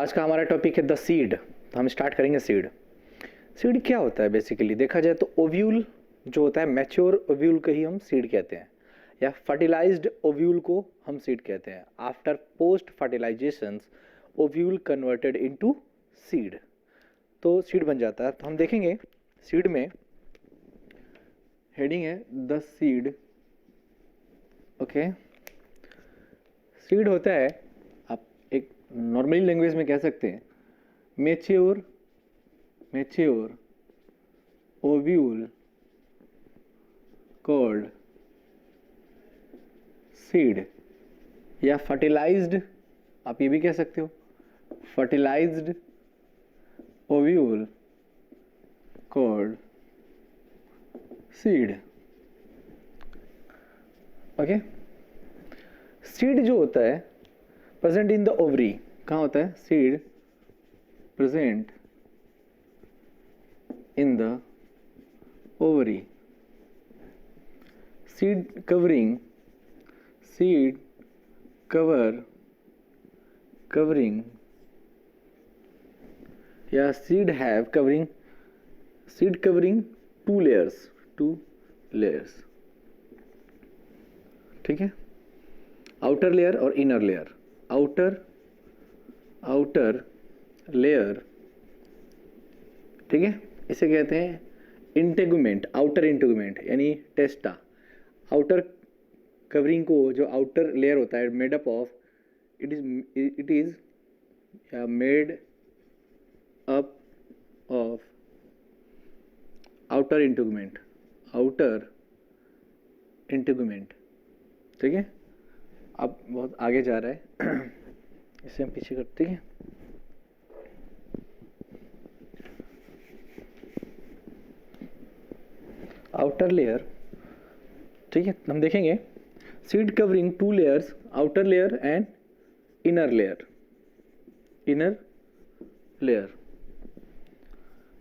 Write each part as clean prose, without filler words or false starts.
आज का हमारा टॉपिक है द सीड। तो हम स्टार्ट करेंगे सीड। सीड क्या होता है? बेसिकली देखा जाए तो ओव्यूल जो होता है, मैच्योर ओव्यूल को ही हम सीड कहते हैं, या फर्टिलाइज्ड ओव्यूल को हम सीड कहते हैं। After post fertilization ovule converted into seed, तो सीड बन जाता है। तो हम देखेंगे सीड में हेडिंग है द सीड। ओके, सीड होता है, आप एक नॉर्मली लैंग्वेज में कह सकते हैं, मैच्योर ओव्यूल कॉल्ड सीड, या फर्टिलाइज्ड, आप ये भी कह सकते हो, fertilized ovule called seed. Okay, seed जो होता है प्रेजेंट इन द ओवरी, कहाँ होता है? Seed present in the ovary, seed covering या seed have covering two layers, ठीक है, आउटर लेयर और इनर लेयर। आउटर लेयर, ठीक है, इसे कहते हैं इंटेगुमेंट, आउटर इंटेगुमेंट यानी टेस्टा। आउटर कवरिंग को जो आउटर लेयर होता है made up of, it is made up of outer integument, ठीक है। अब बहुत आगे जा रहा है इसे हम पीछे करते हैं। आउटर लेयर, ठीक है, हम देखेंगे seed covering two layers, outer layer and inner layer.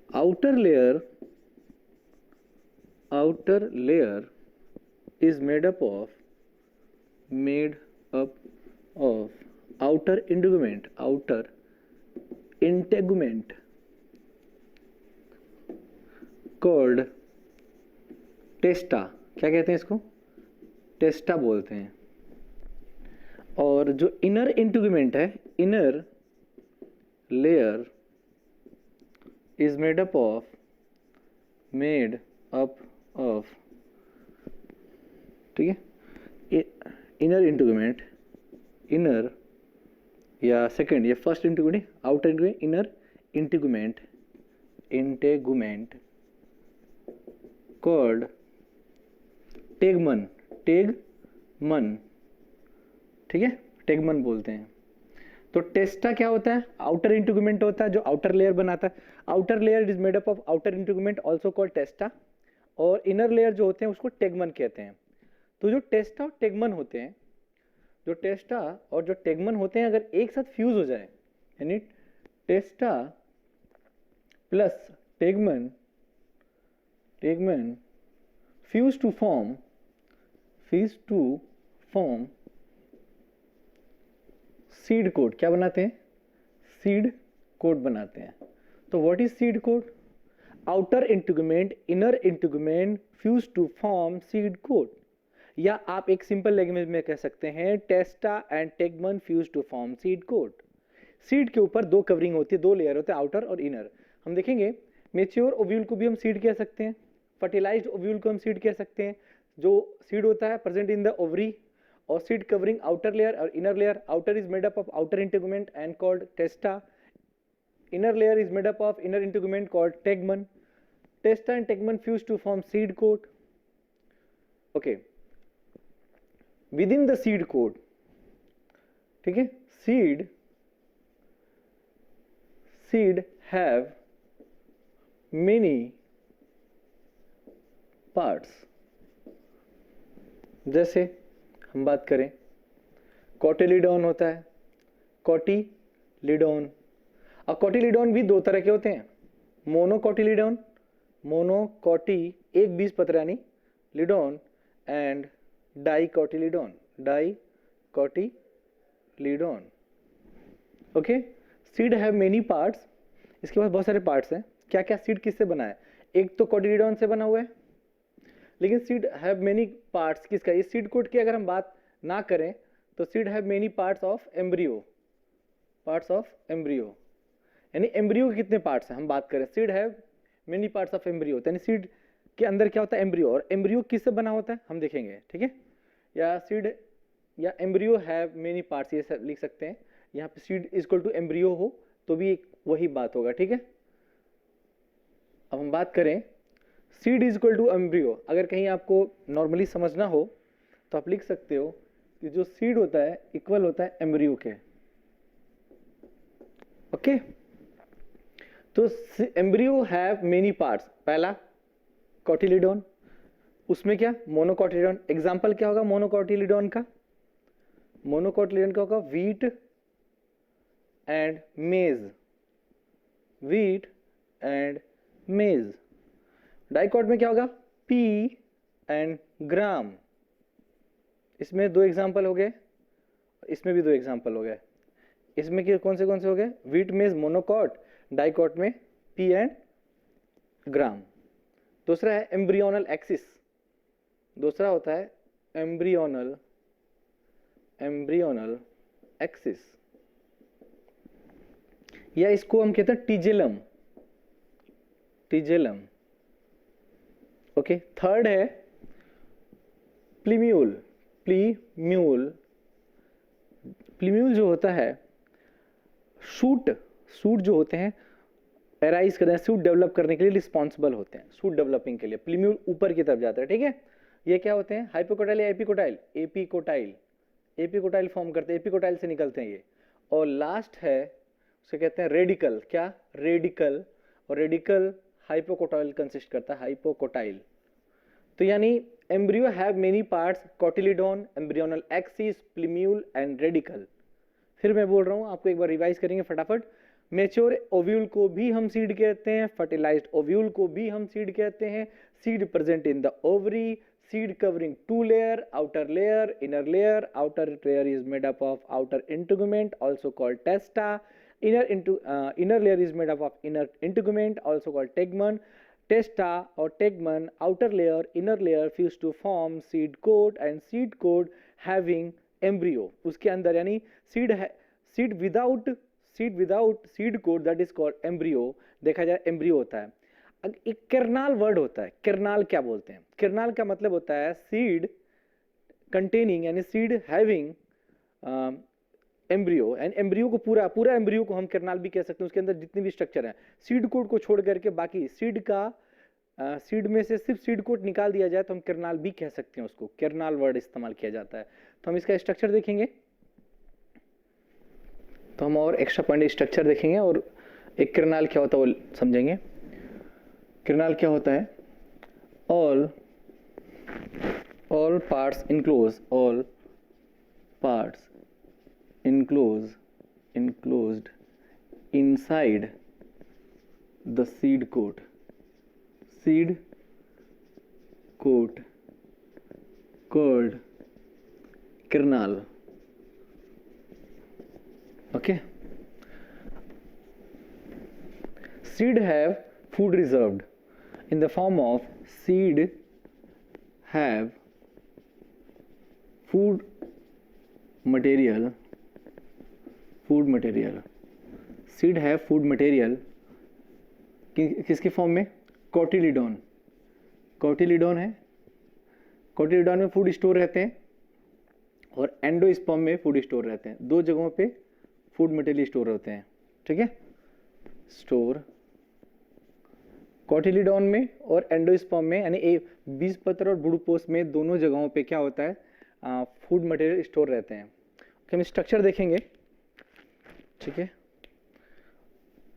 Outer layer is made up of outer integument called testa. क्या कहते हैं इसको? टेस्टा बोलते हैं। और जो इनर इंटीग्यूमेंट है, inner layer is made up of, ठीक है, इनर इंटीग्यूमेंट, इनर या सेकंड या first integument, outer integument, inner integument called tegmen, ठीक है, टेगमन बोलते हैं। तो टेस्टा क्या होता है? आउटर इंटीग्यूमेंट होता है जो आउटर लेयर बनाता है। Outer layer is made up of outer integument also called testa, और इनर लेयर जो होते हैं उसको टेगमन कहते हैं। तो जो टेस्टा और टेगमन होते हैं, जो टेस्टा और जो टेगमन होते हैं, अगर एक साथ फ्यूज हो जाए, यानी testa plus tegmen fuse to form seed coat. क्या बनाते हैं? सीड कोड बनाते हैं। तो what is seed coat? Outer integument, inner integument fuse to form seed coat, या आप एक सिंपल लैंग्वेज में कह सकते हैं testa and tegmen fuse to form seed coat. Seed के ऊपर दो कवरिंग होती है, दो लेयर होते हैं, आउटर और इनर। हम देखेंगे मैच्योर ओव्यूल को भी हम सीड कह सकते हैं, फर्टिलाइज्ड ओव्यूल को हम सीड कह सकते हैं। जो सीड होता है प्रेजेंट इन द ओवरी, और सीड कवरिंग आउटर लेयर और inner layer. Outer is made up of outer integument and called testa, inner layer is made up of inner integument called tegmen. Testa and tegmen fuse to form seed coat. Okay, within the seed coat, ठीक है, seed have many parts. जैसे हम बात करें, कोटिलीडोन होता है, कोटिलीडोन। अब कोटिलीडोन भी दो तरह के होते हैं, मोनोकोटिलीडोन, एक बीजपत्र यानी लीडोन, and dicotyledon. Okay, seed have many parts, इसके पास बहुत सारे पार्ट्स हैं। क्या क्या सीड किससे बना है? एक तो कोटिलीडॉन से बना हुआ है, लेकिन सीड हैव मेनी पार्ट्स किसका? ये सीड कोड की अगर हम बात ना करें तो seed have many parts of embryo, parts of embryo, यानी एम्ब्रियो के कितने पार्ट्स हैं हम बात करें, seed have many parts of embryo, यानी सीड के अंदर क्या होता है? एम्ब्रियो। और एम्ब्रियो किससे बना होता है हम देखेंगे, ठीक है? या सीड या एम्ब्रियो हैव मेनी पार्ट्स, ये सब लिख सकते हैं। यहाँ पे सीड इक्वल टू एम्ब्रियो हो तो भी वही बात होगा, ठीक है? अब हम बात करें seed is equal to embryo, अगर कहीं आपको नॉर्मली समझना हो तो आप लिख सकते हो कि जो सीड होता है इक्वल होता है एम्ब्रियो के, ओके? तो एम्ब्रियो हैव मेनी पार्ट्स, पहला कोटिलीडॉन, उसमें क्या? मोनोकोटिलीडॉन। एग्जांपल क्या होगा मोनोकोटिलीडॉन का? मोनोकोटिलीडॉन का होगा व्हीट एंड मेज, व्हीट एंड मेज। डाइकोट में क्या होगा? पी एंड ग्राम। इसमें दो एग्जांपल हो गए, इसमें भी दो एग्जांपल हो गए। इसमें कौन से हो गए? व्हीट मेज मोनोकोट, डाइकोट में पी एंड ग्राम। दूसरा है एम्ब्रियोनल एक्सिस, दूसरा होता है एम्ब्रियोनल एक्सिस, या इसको हम कहते हैं टीजेलम, टीजेलम, ओके? थर्ड है प्लीम्यूल, प्लीम्यूल। प्लीम्यूल जो होता है शूट जो होते हैं एराइज करते हैं, सूट डेवलप करने के लिए रिस्पॉन्सिबल होते हैं, सूट डेवलपिंग के लिए प्लीम्यूल ऊपर की तरफ जाता है, ठीक है? ये क्या होते हैं? हाइपोकोटाइल या एपिकोटाइल? एपिकोटाइल, एपिकोटाइल फॉर्म करते हैं, एपिकोटाइल से निकलते हैं ये। और लास्ट है उसे कहते हैं रेडिकल, क्या? रेडिकल। और रेडिकल हाइपोकोटाइल कंसिस्ट करता है, हाइपोकोटाइल। तो यानी embryo have many parts, cotyledon, embryonal axis, plumule and radicle. फिर मैं बोल रहा हूं, आपको एक बार रिवाइज करेंगे फटाफट। मेच्योर ओव्यूल को भी हम सीड कहते हैं, फर्टिलाइज्ड ओव्यूल को भी हम सीड कहते हैं। Seed present in the ovary, seed covering two layer, outer layer, inner layer. Outer layer is made up of outer integument also called testa. Inner layer is made up of inner integument also called tegmen. Testa or tegmen, outer layer, inner layer fused to form seed coat, and seed coat having embryo. उसके अंदर यानी seed without seed coat that is called embryo, देखा जाए embryo होता है। एक किरनाल word होता है, किरनाल क्या बोलते हैं? किरनाल का मतलब होता है सीड कंटेनिंग, यानी seed having embryo, and embryo को पूरा एम्ब्रियो को हम किरनाल भी कह सकते हैं। उसके अंदर जितने भी स्ट्रक्चर हैं, सीड कोट को छोड़ करके बाकी सीड में से सिर्फ सीड कोट निकाल दिया जाए तो हम किरनाल भी कह सकते हैं, उसको किरनाल वर्ड इस्तेमाल किया जाता है। तो हम इसका स्ट्रक्चर देखेंगे, तो हम और एक्स्ट्रा पॉइंट स्ट्रक्चर देखेंगे और एक किरनाल क्या होता है वो समझेंगे। किरनाल क्या होता है? All parts enclose, all parts enclosed inside the seed coat called kernel, okay? Seed have food reserved in the form of seed have food material, seed have food material किसके फॉर्म में? कोटिलीडॉन है, कोटिलीडॉन में फूड स्टोर रहते हैं और endosperm में food store रहते हैं। दो जगहों पे फूड मटेरियल स्टोर होते हैं, ठीक है? स्टोर कोटिलीडॉन में और एंडोस्पर्म में, यानी बीजपत्र और बुडुपोस में, दोनों जगहों पे क्या होता है? फूड मटेरियल स्टोर रहते हैं। हम स्ट्रक्चर देखेंगे, ठीक है?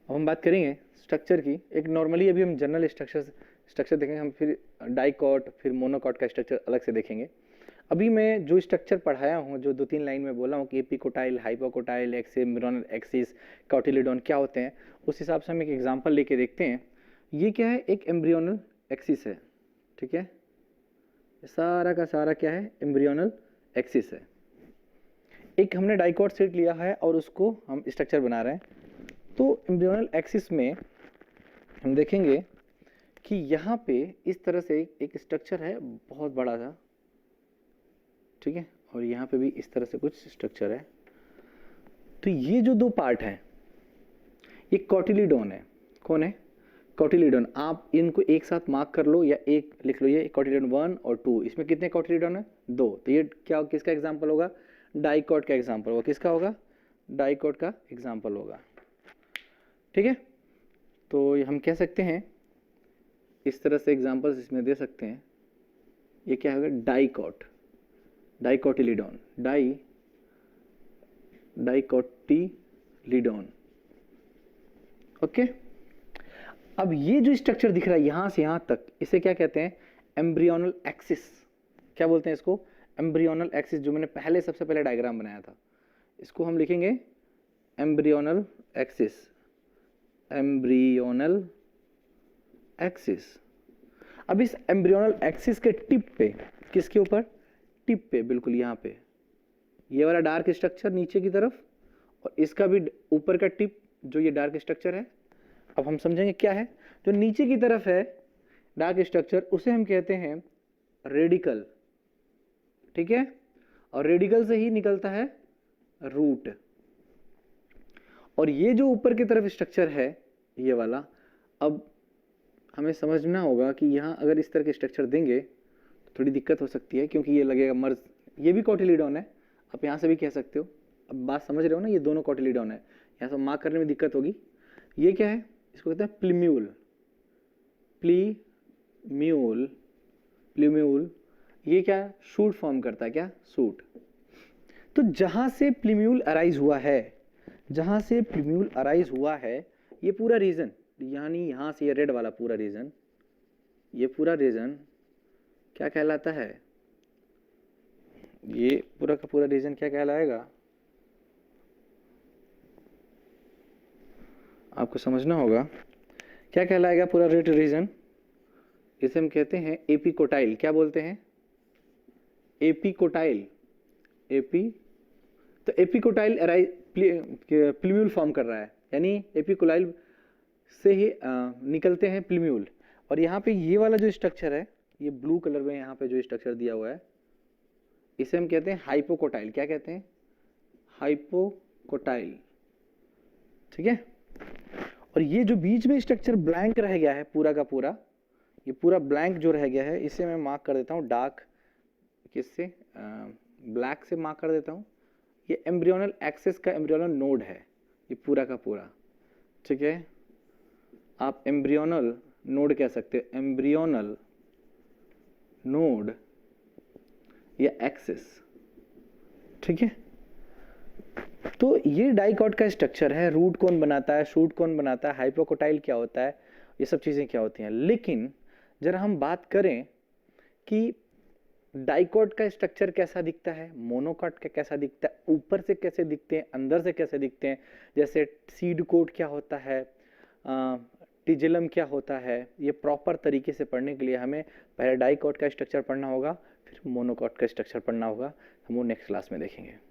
अब हम बात करेंगे स्ट्रक्चर की। एक नॉर्मली अभी हम जनरल स्ट्रक्चर देखेंगे, हम फिर डाइकॉट फिर मोनोकॉट का स्ट्रक्चर अलग से देखेंगे। अभी मैं जो स्ट्रक्चर पढ़ाया हूँ, जो 2-3 लाइन में बोला हूँ कि एपिकोटाइल, हाइपोकोटाइल, एम्ब्रियोनल एक्सिस, कोटिलीडॉन क्या होते हैं, उस हिसाब से हम एक एग्जांपल लेके देखते हैं। ये क्या है? एक एम्ब्रियोनल एक्सिस है, ठीक है? सारा का सारा क्या है? एम्ब्रियोनल एक्सिस है। एक हमने डाइकॉट सेट लिया है और उसको हम स्ट्रक्चर बना रहे हैं। तो एम्ब्रियोनल एक्सिस में हम देखेंगे कि यहाँ पे इस तरह से एक स्ट्रक्चर है बहुत बड़ा सा, ठीक है, और यहाँ पे भी इस तरह से कुछ स्ट्रक्चर है। तो ये जो दो पार्ट हैं ये कॉटिलीडोन है। कौन है? कॉटिलीडोन। आप इनको एक साथ मार्क कर लो या एक लिख लो, ये कॉटिलीडोन 1 और 2। इसमें कितने कॉटिलीडोन है? 2। तो ये क्या किसका एग्जाम्पल होगा? डाइकॉट का एग्जाम्पल होगा। किसका होगा? डाइकॉट का एग्जाम्पल होगा, ठीक है। तो हम कह सकते हैं इस तरह से एग्जाम्पल्स इसमें दे सकते हैं। ये क्या होगा? Dicot, dicotyledon, dicotyledon, okay. अब ये जो स्ट्रक्चर दिख रहा है यहां से यहां तक, इसे क्या कहते हैं? Embryonal axis. क्या बोलते हैं इसको? Embryonal axis. जो मैंने सबसे पहले डायग्राम बनाया था, इसको हम लिखेंगे एम्ब्रियोनल एक्सिस, एम्ब्रियोनल एक्सिस। अब इस एम्ब्रियोनल एक्सिस के टिप पे, किसके ऊपर? टिप पे, बिल्कुल यहाँ पे, ये वाला डार्क स्ट्रक्चर नीचे की तरफ, और इसका भी ऊपर का टिप जो ये डार्क स्ट्रक्चर है। अब हम समझेंगे क्या है। जो नीचे की तरफ है डार्क स्ट्रक्चर, उसे हम कहते हैं रेडिकल, ठीक है, और रेडिकल से ही निकलता है रूट। और ये जो ऊपर की तरफ स्ट्रक्चर है ये वाला, अब हमें समझना होगा कि यहाँ अगर इस तरह के स्ट्रक्चर देंगे तो थोड़ी दिक्कत हो सकती है, क्योंकि ये लगेगा मर्ज। ये भी कॉटिलीडोन है, आप यहाँ से भी कह सकते हो। अब बात समझ रहे हो ना, ये दोनों कॉटिलीडोन है। यहाँ से मार्क करने में दिक्कत होगी। ये क्या है? इसको कहते हैं प्लीम्यूल, प्लीम्यूल, प्लीम्यूल। ये क्या? शूट फॉर्म करता है। क्या? शूट। तो जहां से प्लीम्यूल अराइज हुआ है, जहां से प्लीम्यूल अराइज हुआ है, ये पूरा रीजन, यानी यहां से ये रेड वाला पूरा रीजन, ये पूरा रीजन क्या कहलाता है? ये पूरा का पूरा रीजन क्या कहलाएगा? आपको समझना होगा क्या कहलाएगा पूरा रेड रीजन। इसे हम कहते हैं एपिकोटाइल। क्या बोलते हैं? एपिकोटाइल। तो एपिकोटाइल प्लीम्यूल फॉर्म कर रहा है, यानी एपिकोटाइल से ही निकलते हैं प्लीम्यूल। और यहाँ पे ये वाला जो स्ट्रक्चर है, ये ब्लू कलर में यहाँ पे जो स्ट्रक्चर दिया हुआ है, इसे हम कहते हैं हाइपोकोटाइल। क्या कहते हैं? हाइपोकोटाइल, ठीक है। और ये जो बीच में स्ट्रक्चर ब्लैंक रह गया है पूरा का पूरा, ये पूरा ब्लैंक जो रह गया है, इसे मैं मार्क कर देता हूँ डार्क, किससे? ब्लैक से मार्क कर देता हूँ। ये एम्ब्रियोनल एक्सिस का एम्ब्रियोनल नोड है, ये पूरा का पूरा, ठीक है। आप एम्ब्रियोनल नोड कह सकते हो, एम्ब्रियोनल नोड या एक्सिस, ठीक है। तो ये डाइकॉट का स्ट्रक्चर है। रूट कौन बनाता है, शूट कौन बनाता है, हाइपोकोटाइल क्या होता है, ये सब चीजें क्या होती हैं। लेकिन जरा हम बात करें कि डाइकॉट का स्ट्रक्चर कैसा दिखता है, मोनोकॉट का कैसा दिखता है, ऊपर से कैसे दिखते हैं, अंदर से कैसे दिखते हैं। जैसे सीड कोट क्या होता है, टिजिलम क्या होता है। ये प्रॉपर तरीके से पढ़ने के लिए हमें पहले डाइकॉट का स्ट्रक्चर पढ़ना होगा, फिर मोनोकॉट का स्ट्रक्चर पढ़ना होगा। हम वो नेक्स्ट क्लास में देखेंगे।